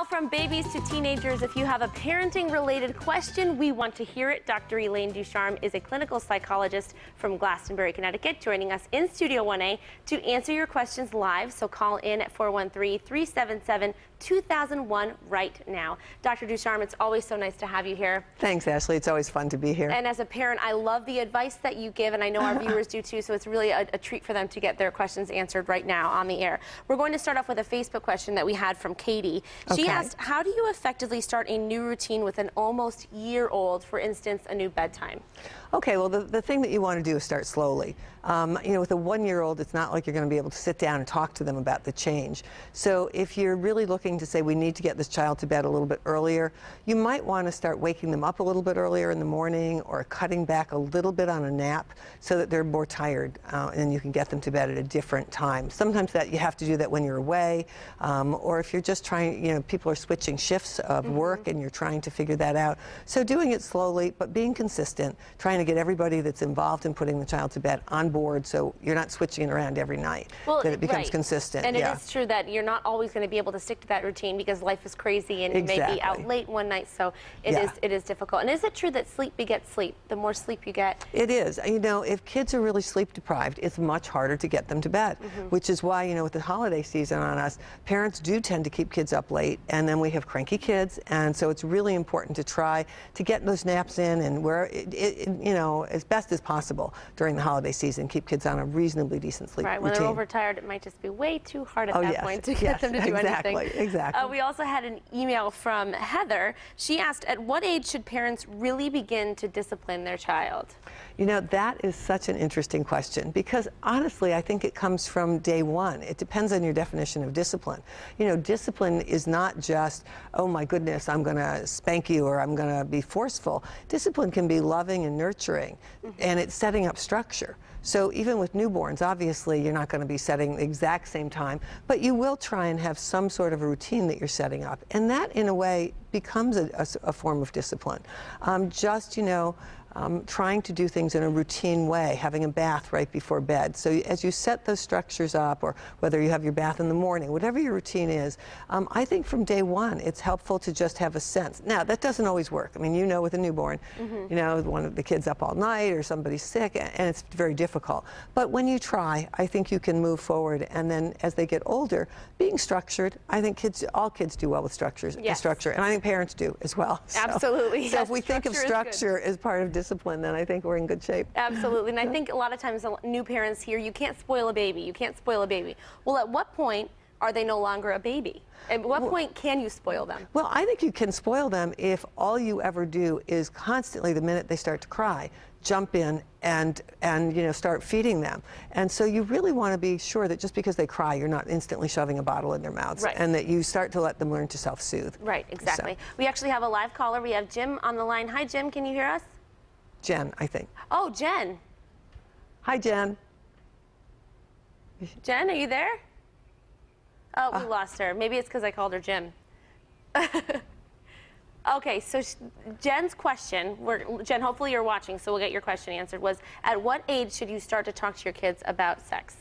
Well, from babies to teenagers, if you have a parenting-related question, we want to hear it. Dr. Elaine Ducharme is a clinical psychologist from Glastonbury, Connecticut, joining us in Studio 1A to answer your questions live. So call in at 413-377-2001 right now. Dr. Ducharme, it's always so nice to have you here. Thanks, Ashley. It's always fun to be here. And as a parent, I love the advice that you give, and I know our viewers do too, so it's really a treat for them to get their questions answered right now on the air. We're going to start off with a Facebook question that we had from Katie. She asked, how do you effectively start a new routine with an almost year-old, for instance, a new bedtime? Okay, well, the thing that you want to do is start slowly. You know, with a one-year-old, it's not like you're going to be able to sit down and talk to them about the change. So if you're really looking to say, we need to get this child to bed a little bit earlier, you might want to start waking them up a little bit earlier in the morning, or cutting back a little bit on a nap so that they're more tired, and you can get them to bed at a different time. Sometimes that you have to do that when you're away, or if you're just trying, you know, people are switching shifts of work and you're trying to figure that out. So doing it slowly, but being consistent, trying to get everybody that's involved in putting the child to bed on board, so you're not switching it around every night, that it becomes consistent. And it is true that you're not always going to be able to stick to that routine because life is crazy and you may be out late one night, so it is difficult. And is it true that sleep begets sleep? The more sleep you get? It is. You know, if kids are really sleep deprived, it's much harder to get them to bed, which is why, you know, with the holiday season on us, parents do tend to keep kids up late, and then we have cranky kids, and so it's really important to try to get those naps in and where you know, as best as possible during the holiday season, keep kids on a reasonably decent sleep routine. When they're overtired, it might just be way too hard at that point to get them to do anything. Exactly. We also had an email from Heather. She asked, at what age should parents really begin to discipline their child? You know, that is such an interesting question, because honestly, I think it comes from day one. It depends on your definition of discipline. You know, discipline is not just, oh my goodness, I'm going to spank you or I'm going to be forceful. Discipline can be loving and nurturing, and it's setting up structure. So even with newborns, obviously you're not going to be setting the exact same time, but you will try and have some sort of a routine that you're setting up. And that, in a way, becomes a form of discipline. Just, you know, trying to do things in a routine way, having a bath right before bed. So as you set those structures up, or whether you have your bath in the morning, whatever your routine is, I think from day one it's helpful to just have a sense. Now, that doesn't always work. I mean, you know, with a newborn, you know, one of the kids up all night or somebody's sick, and it's very difficult. But when you try, I think you can move forward, and then as they get older, being structured, I think all kids do well with structure, and I think parents do as well. Absolutely. So if we think of structure as part of discipline, then I think we're in good shape. Absolutely. And I think a lot of times new parents hear, you can't spoil a baby, you can't spoil a baby. Well, at what point are they no longer a baby? At what point can you spoil them? Well, I think you can spoil them if all you ever do is constantly, the minute they start to cry, jump in and you know, start feeding them. And so you really want to be sure that just because they cry, you're not instantly shoving a bottle in their mouths, and that you start to let them learn to self-soothe. Right, exactly. So. We actually have a live caller. We have Jim on the line. Hi, Jim. Can you hear us? Jen, I think. Oh, Jen. Hi, Jen. Jen, are you there? Oh, we lost her. Maybe it's because I called her Jim. Okay, so Jen's question, Jen, hopefully you're watching, so we'll get your question answered, was at what age should you start to talk to your kids about sex?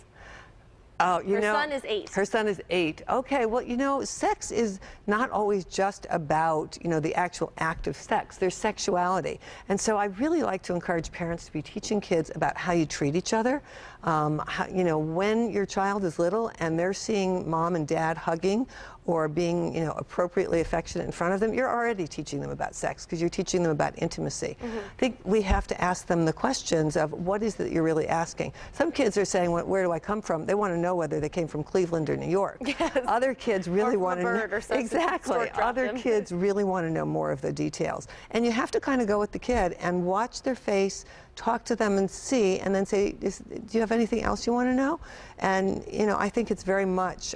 Oh, you know, her son is 8. Her son is 8. Okay, well, you know, sex is not always just about, you know, the actual act of sex. There's sexuality. And so I really like to encourage parents to be teaching kids about how you treat each other. You know, when your child is little and they're seeing mom and dad hugging or being, you know, appropriately affectionate in front of them, you're already teaching them about sex because you're teaching them about intimacy. I think we have to ask them the questions of what is it that you're really asking. Some kids are saying, where do I come from? They want to know whether they came from Cleveland or New York. Yes. Other kids really want to know. Exactly. Other kids really want to know more of the details. And you have to kind of go with the kid and watch their face, talk to them and see, and then say, do you have anything else you want to know? And, you know, I think it's very much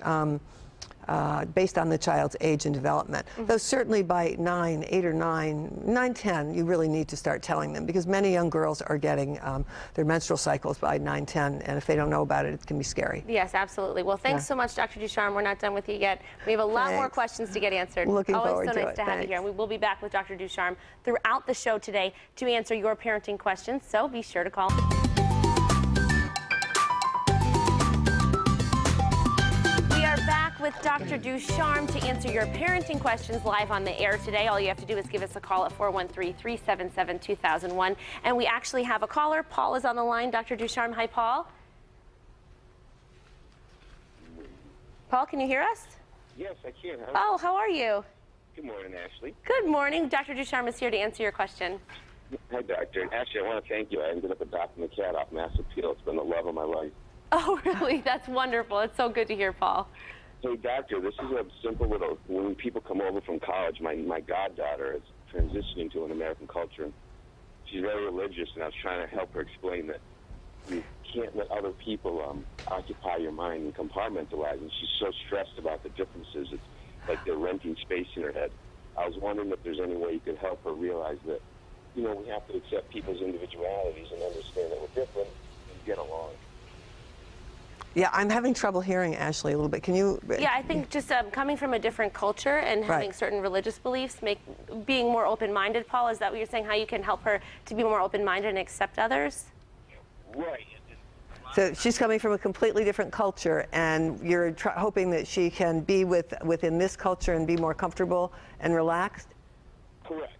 based on the child's age and development. Though certainly by 8 or 9, 10, you really need to start telling them, because many young girls are getting their menstrual cycles by 9, 10, and if they don't know about it, it can be scary. Yes, absolutely. Well, thanks so much, Dr. Ducharme. We're not done with you yet. We have a lot more questions to get answered. Looking forward to it. Always so nice to have you here. And we will be back with Dr. Ducharme throughout the show today to answer your parenting questions, so be sure to call. with Dr. Ducharme to answer your parenting questions live on the air today. All you have to do is give us a call at 413-377-2001. And we actually have a caller. Paul is on the line. Dr. Ducharme, hi, Paul. Paul, can you hear us? Yes, I can. Oh, how are you? Good morning, Ashley. Good morning. Dr. Ducharme is here to answer your question. Hi, Doctor. Ashley, I want to thank you. I ended up adopting the cat off Mass Appeal. It's been the love of my life. Oh, really? That's wonderful. It's so good to hear, Paul. Hey, Doctor, this is a simple little, when people come over from college, my goddaughter is transitioning to an American culture. She's very religious, and I was trying to help her explain that you can't let other people occupy your mind and compartmentalize, and she's so stressed about the differences. It's like they're renting space in her head. I was wondering if there's any way you could help her realize that, you know, we have to accept people's individualities and understand that we're different and get along. Yeah, I'm having trouble hearing Ashley a little bit. Can you? Yeah, I think just coming from a different culture and having certain religious beliefs, being more open-minded, Paul, is that what you're saying, how you can help her to be more open-minded and accept others? Right. So she's coming from a completely different culture, and you're hoping that she can be within this culture and be more comfortable and relaxed? Correct.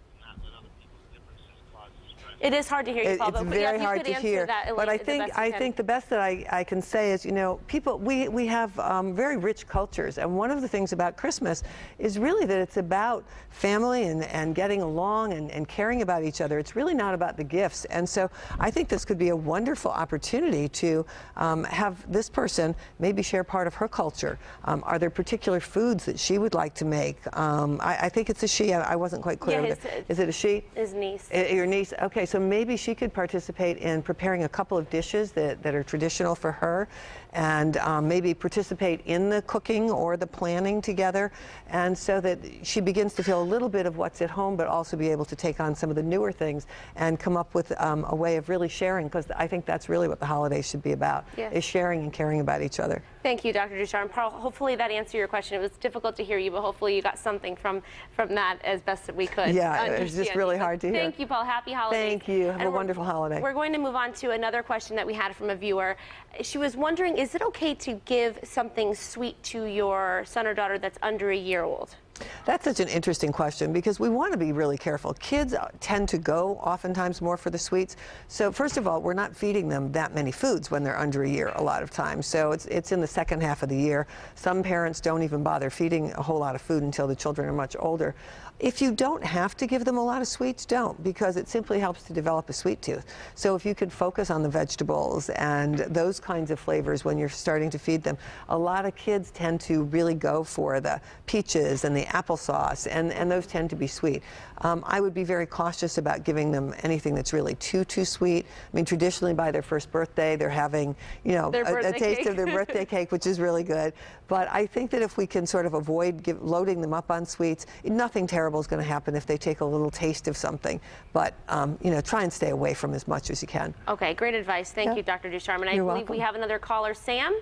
It is hard to hear you, Paul, it's but very yeah, hard to hear. But I think the best that I can say is, you know, we have very rich cultures, and one of the things about Christmas is really that it's about family and getting along and caring about each other. It's really not about the gifts, and so I think this could be a wonderful opportunity to have this person maybe share part of her culture. Are there particular foods that she would like to make? I think it's a she. I wasn't quite clear. Yeah, is it a she? His niece. Your niece. Okay. So maybe she could participate in preparing a couple of dishes that are traditional for her, and maybe participate in the cooking or the planning together, and so that she begins to feel a little bit of what's at home, but also be able to take on some of the newer things and come up with a way of really sharing, because I think that's really what the holidays should be about, is sharing and caring about each other. Thank you, Dr. Ducharme. Paul, hopefully that answered your question. It was difficult to hear you, but hopefully you got something from that as best that we could. Yeah, it was just really hard to hear. Thank you, Paul. Happy holidays. Thank you. Have a wonderful holiday. We're going to move on to another question that we had from a viewer. She was wondering, is it okay to give something sweet to your son or daughter that's under a year old? That's such an interesting question, because we want to be really careful. Kids tend to go oftentimes more for the sweets. So first of all, we're not feeding them that many foods when they're under a year a lot of times. So it's in the second half of the year. Some parents don't even bother feeding a whole lot of food until the children are much older. If you don't have to give them a lot of sweets, don't, because it simply helps to develop a sweet tooth. So if you could focus on the vegetables and those kinds of flavors when you're starting to feed them. A lot of kids tend to really go for the peaches and the applesauce, and those tend to be sweet. I would be very cautious about giving them anything that's really too sweet. I mean, traditionally by their first birthday, they're having, you know, a taste of their birthday cake, which is really good. But I think that if we can sort of avoid loading them up on sweets, nothing terrible is going to happen if they take a little taste of something. But, you know, try and stay away from as much as you can. Okay, great advice. Thank you, Dr. Ducharme. And I believe we have another caller, Sam?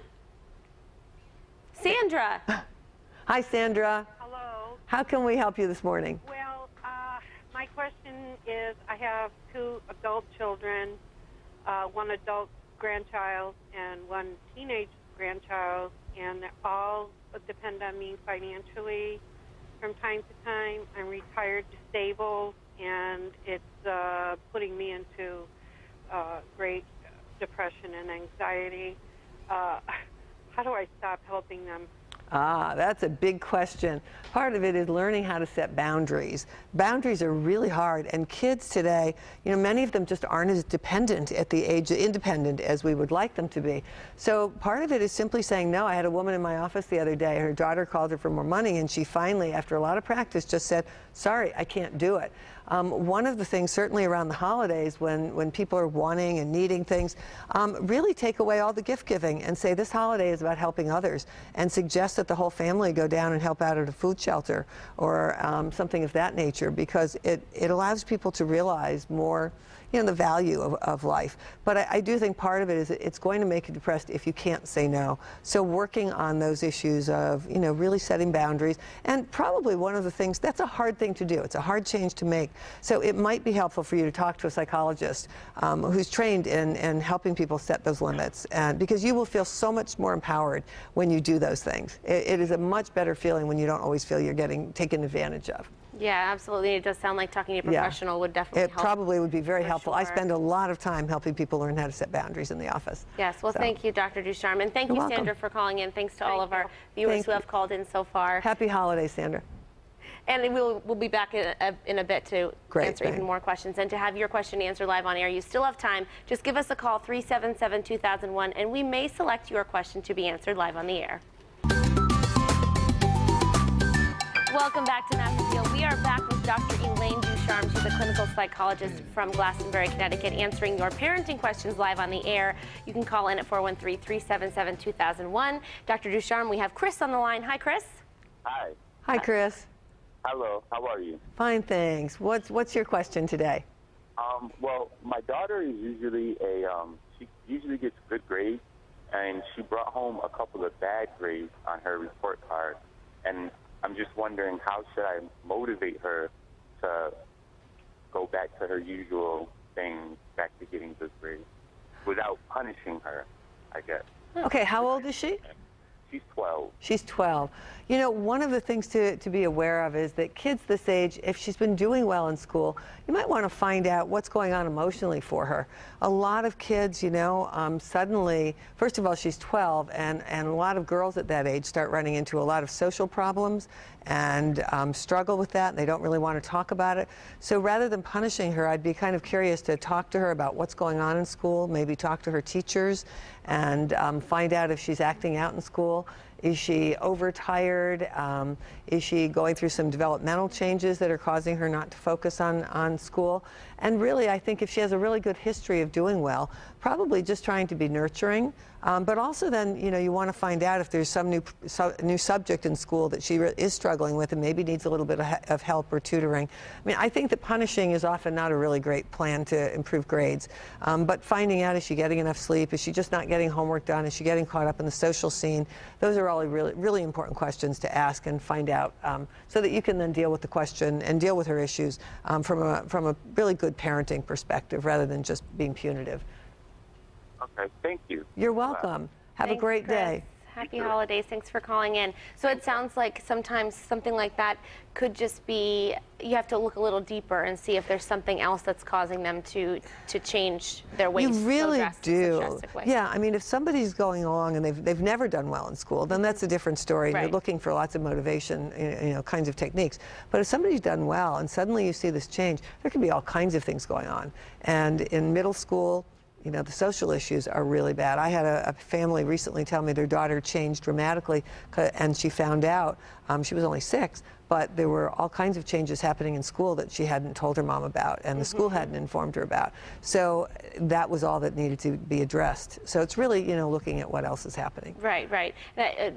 Sandra. Hi, Sandra. Hello. How can we help you this morning? Well, my question is, I have 2 adult children, 1 adult grandchild and 1 teenage grandchild, and they all depend on me financially from time to time. I'm retired disabled, and it's putting me into great depression and anxiety. How do I stop helping them? Ah, that's a big question. Part of it is learning how to set boundaries. Boundaries are really hard, and kids today, you know, many of them just aren't as independent as we would like them to be. So part of it is simply saying no. I had a woman in my office the other day. Her daughter called her for more money, and she finally, after a lot of practice, just said, sorry, I can't do it. One of the things, certainly around the holidays, when people are wanting and needing things, really take away all the gift giving and say this holiday is about helping others, and suggest that the whole family go down and help out at a food shelter or something of that nature, because it allows people to realize more, the value of life. But I do think part of it is it's going to make you depressed if you can't say no. So working on those issues of, really setting boundaries, and probably one of the things, that's a hard thing to do. It's a hard change to make. So it might be helpful for you to talk to a psychologist who's trained in helping people set those limits, and because you will feel so much more empowered when you do those things. It is a much better feeling when you don't always feel you're getting taken advantage of. Yeah, absolutely. It does sound like talking to a professional would definitely help. It probably would be very helpful. Sure. I spend a lot of time helping people learn how to set boundaries in the office. Yes, well, thank you, Dr. Ducharme, and thank you, Sandra, for calling in. Thanks to all of our viewers who have called in so far. Happy holidays, Sandra. And we'll be back in a bit to answer even more questions. And to have your question answered live on air, you still have time. Just give us a call, 377-2001, and we may select your question to be answered live on the air. Welcome back to Masterfield. We are back with Dr. Elaine Ducharme. She's a clinical psychologist from Glastonbury, Connecticut, answering your parenting questions live on the air. You can call in at 413-377-2001. Dr. Ducharme, we have Chris on the line. Hi, Chris. Hi. Hi, Chris. Hello. How are you? Fine, thanks. What's your question today? Well, my daughter is usually she usually gets good grades, and she brought home a couple of bad grades on her report card, and I'm just wondering, how should I motivate her to go back to her usual thing, back to getting good grades, without punishing her, I guess. Okay, how old is she? She's 12. She's 12. One of the things to be aware of is that kids this age, if she's been doing well in school, you might want to find out what's going on emotionally for her. A lot of kids, suddenly, first of all, she's 12, and a lot of girls at that age start running into a lot of social problems and struggle with that, and they don't really want to talk about it. So rather than punishing her, I'd be kind of curious to talk to her about what's going on in school, maybe talk to her teachers, and find out if she's acting out in school. Is she overtired? Is she going through some developmental changes that are causing her not to focus on school? And really, I think if she has a really good history of doing well, probably just trying to be nurturing. But also then, you want to find out if there's some new subject in school that she is struggling with and maybe needs a little bit of help or tutoring. I mean, I think that punishing is often not a really great plan to improve grades. But finding out, is she getting enough sleep? Is she just not getting homework done? Is she getting caught up in the social scene? Those are all really, really important questions to ask and find out, so that you can then deal with the question and deal with her issues from a really good parenting perspective rather than just being punitive. Okay, thank you. You're welcome. Have a great day. Happy holidays. Thanks for calling in. So it sounds like sometimes something like that could just be, you have to look a little deeper and see if there's something else that's causing them to change their ways. You really do. Yeah, I mean, if somebody's going along and they've never done well in school, then that's a different story. Right. You're looking for lots of motivation, kinds of techniques. But if somebody's done well and suddenly you see this change, there can be all kinds of things going on. And in middle school, the social issues are really bad. I had a family recently tell me their daughter changed dramatically, and she found out, she was only 6, but there were all kinds of changes happening in school that she hadn't told her mom about, and the school hadn't informed her about. So that was all that needed to be addressed. So it's really, looking at what else is happening. Right, right.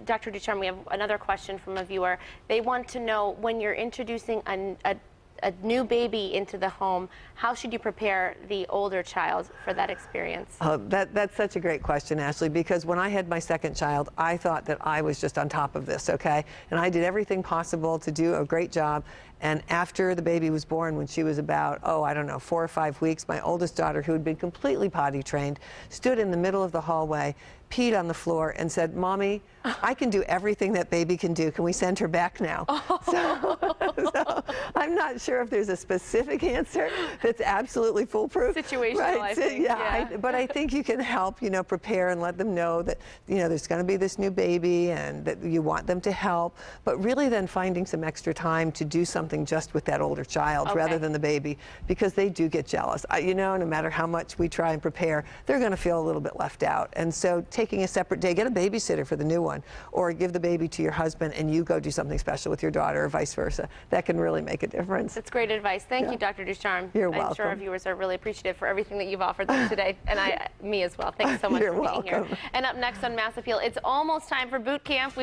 Dr. Ducharme, we have another question from a viewer. They want to know, when you're introducing a new baby into the home, how should you prepare the older child for that experience? That's such a great question, Ashley, because when I had my second child, I thought that I was just on top of this, okay? And I did everything possible to do a great job. And after the baby was born, when she was about, 4 or 5 weeks, my oldest daughter, who had been completely potty trained, stood in the middle of the hallway, peed on the floor, and said, "Mommy, I can do everything that baby can do. Can we send her back now?" So I'm not sure if there's a specific answer that's absolutely foolproof. Situational, right? I think. But I think you can help, prepare and let them know that, there's going to be this new baby and that you want them to help. But really then finding some extra time to do something just with that older child rather than the baby, because they do get jealous. No matter how much we try and prepare, they're going to feel a little bit left out. And so taking a separate day, get a babysitter for the new one, or give the baby to your husband and you go do something special with your daughter, or vice versa. That can really make a difference. That's great advice. Thank you, Dr. Ducharme. You're welcome. I'm sure our viewers are really appreciative for everything that you've offered them today, and me as well. Thanks so much for being here. And up next on Mass Appeal, it's almost time for boot camp.